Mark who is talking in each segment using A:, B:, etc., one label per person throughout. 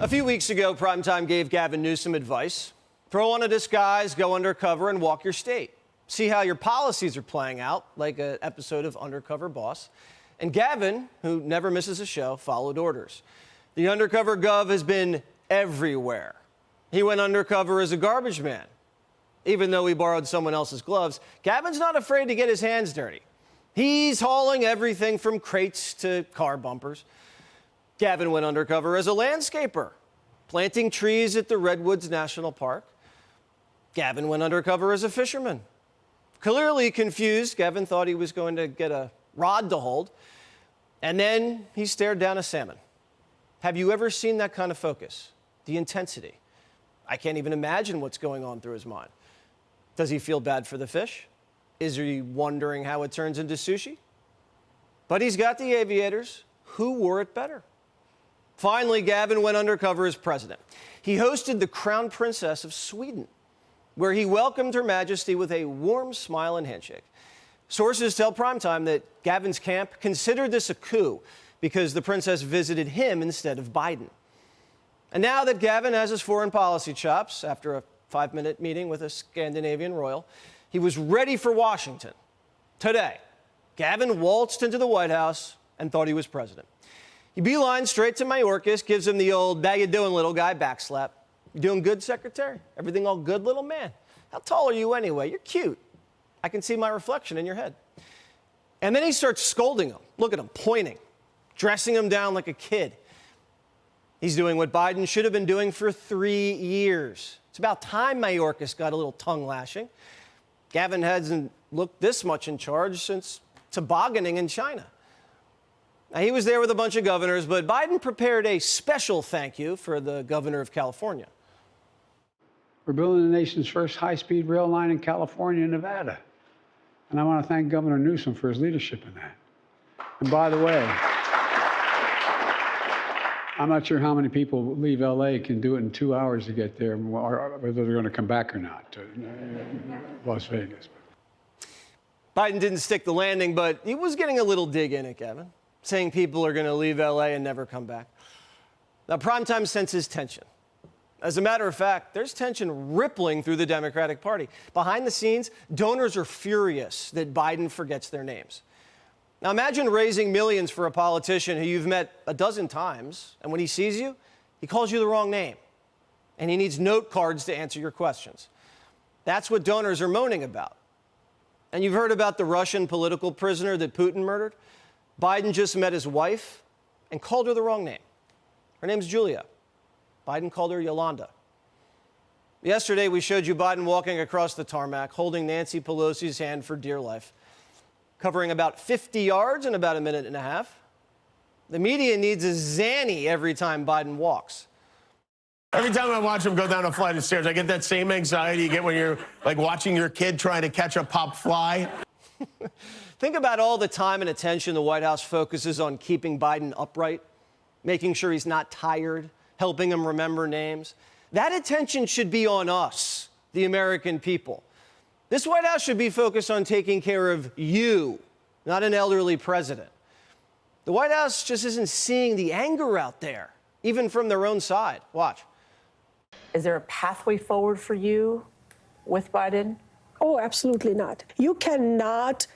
A: A few weeks ago, Primetime gave Gavin Newsom advice. Throw on a disguise, go undercover, and walk your state. See how your policies are playing out, like an episode of Undercover Boss. And Gavin, who never misses a show, followed orders. The undercover gov has been everywhere. He went undercover as a garbage man. Even though he borrowed someone else's gloves, Gavin's not afraid to get his hands dirty. He's hauling everything from crates to car bumpers. Gavin went undercover as a landscaper, planting trees at the Redwoods National Park. Gavin went undercover as a fisherman. Clearly confused, Gavin thought he was going to get a rod to hold, and then he stared down a salmon. Have you ever seen that kind of focus? The intensity. I can't even imagine what's going on through his mind. Does he feel bad for the fish? Is he wondering how it turns into sushi? But he's got the aviators. Who wore it better? Finally, Gavin went undercover as president. He hosted the Crown Princess of Sweden, where he welcomed Her Majesty with a warm smile and handshake. Sources tell Primetime that Gavin's camp considered this a coup because the princess visited him instead of Biden. And now that Gavin has his foreign policy chops, after a 5-minute meeting with a Scandinavian royal, he was ready for Washington. Today, Gavin waltzed into the White House and thought he was president. He beelined straight to Mayorkas, gives him the old, "How you doing, little guy?" backslap. "You doing good, Secretary? Everything all good, little man? How tall are you anyway? You're cute. I can see my reflection in your head." And then he starts scolding him. Look at him, pointing, dressing him down like a kid. He's doing what Biden should have been doing for 3 years. It's about time Mayorkas got a little tongue lashing. Gavin hasn't looked this much in charge since tobogganing in China. Now, he was there with a bunch of governors, but Biden prepared a special thank you for the governor of California.
B: We're building the nation's first high-speed rail line in California and Nevada. And I want to thank Governor Newsom for his leadership in that. And by the way, I'm not sure how many people leave LA can do it in 2 hours to get there, or whether they're going to come back or not to Las Vegas.
A: Biden didn't stick the landing, but he was getting a little dig in it, Gavin, saying people are going to leave LA and never come back. Now, Primetime senses tension. As a matter of fact, there's tension rippling through the Democratic Party. Behind the scenes, donors are furious that Biden forgets their names. Now, imagine raising millions for a politician who you've met a dozen times, and when he sees you, he calls you the wrong name, and he needs note cards to answer your questions. That's what donors are moaning about. And you've heard about the Russian political prisoner that Putin murdered? Biden just met his wife and called her the wrong name. Her name's Julia. Biden called her Yolanda. Yesterday, we showed you Biden walking across the tarmac, holding Nancy Pelosi's hand for dear life, covering about 50 yards in about a minute and a half. The media needs a Zanny every time Biden walks.
C: Every time I watch him go down a flight of stairs, I get that same anxiety you get when you're like watching your kid trying to catch a pop fly.
A: Think about all the time and attention the White House focuses on keeping Biden upright, making sure he's not tired, helping him remember names. That attention should be on us, the American people. This White House should be focused on taking care of you, not an elderly president. The White House just isn't seeing the anger out there, even from their own side. Watch.
D: Is there a pathway forward for you with Biden?
E: Oh, absolutely not. You cannot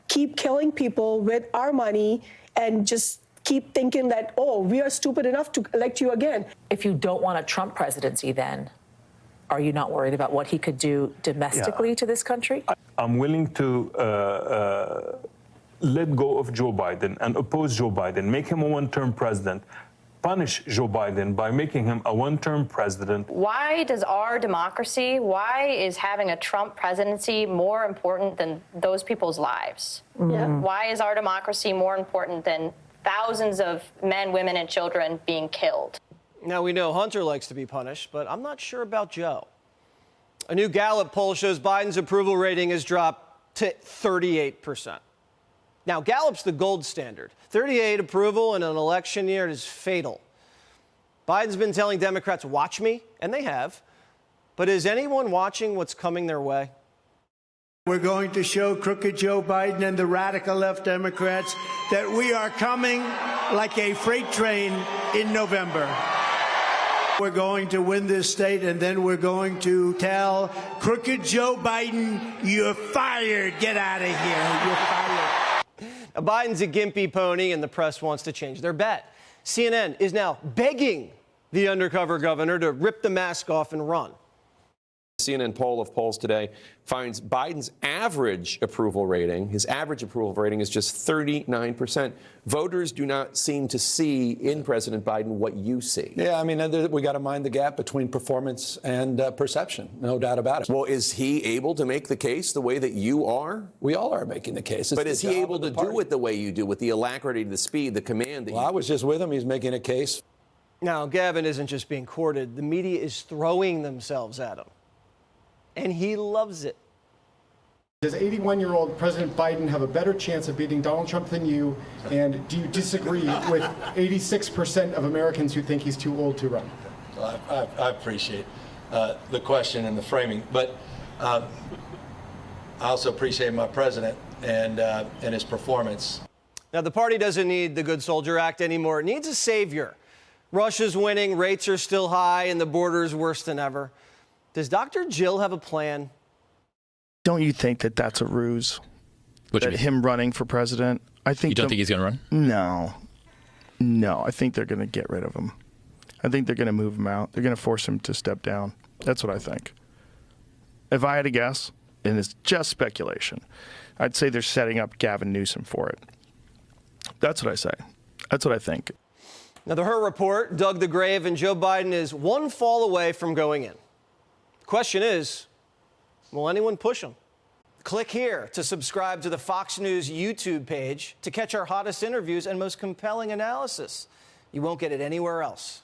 E: keep killing people with our money and just keep thinking that, oh, we are stupid enough to elect you again.
D: If you don't want a Trump presidency, then are you not worried about what he could do domestically to this country?
F: I'm willing to let go of Joe Biden and oppose Joe Biden, make him a one-term president, punish Joe Biden by making him a one-term president.
G: Why does our democracy, why is having a Trump presidency more important than those people's lives?
E: Yeah.
G: Why is our democracy more important than thousands of men, women, and children being killed?
A: Now, we know Hunter likes to be punished, but I'm not sure about Joe. A new Gallup poll shows Biden's approval rating has dropped to 38%. Now, Gallup's the gold standard. 38 approval in an election year is fatal. Biden's been telling Democrats, watch me, and they have. But is anyone watching what's coming their way?
H: We're going to show crooked Joe Biden and the radical left Democrats that we are coming like a freight train in November. We're going to win this state, and then we're going to tell crooked Joe Biden, you're fired. Get out of here. You're fired.
A: Now, Biden's a gimpy pony, and the press wants to change their bet. CNN is now begging the undercover governor to rip the mask off and run.
I: CNN poll of polls today finds Biden's average approval rating, his average approval rating is just 39%. Voters do not seem to see in President Biden what you see.
J: Yeah, I mean, we got to mind the gap between performance and perception, no doubt about it.
I: Well, is he able to make the case the way that you are?
J: We all are making the case.
I: But is he able to do it the way you do, with the alacrity, the speed, the command?
J: Well, I was just with him. He's making a case.
A: Now, Gavin isn't just being courted. The media is throwing themselves at him. And he loves it.
K: Does 81-year-old President Biden have a better chance of beating Donald Trump than you? And do you disagree with 86% of Americans who think he's too old to run?
J: I appreciate the question and the framing, but I also appreciate my president and his performance.
A: Now, the party doesn't need the Good Soldier Act anymore. It needs a savior. Russia's winning, rates are still high, and the border is worse than ever. Does Dr. Jill have a plan?
L: Don't you think that that's a ruse?
M: What
L: that him running for president? I think.
M: You don't think he's going to run?
L: No. I think they're going to get rid of him. I think they're going to move him out. They're going to force him to step down. That's what I think. If I had to guess, and it's just speculation, I'd say they're setting up Gavin Newsom for it. That's what I say. That's what I think.
A: Now, the Her report dug the grave, and Joe Biden is one fall away from going in. Question is, will anyone push him? Click here to subscribe to the Fox News YouTube page to catch our hottest interviews and most compelling analysis. You won't get it anywhere else.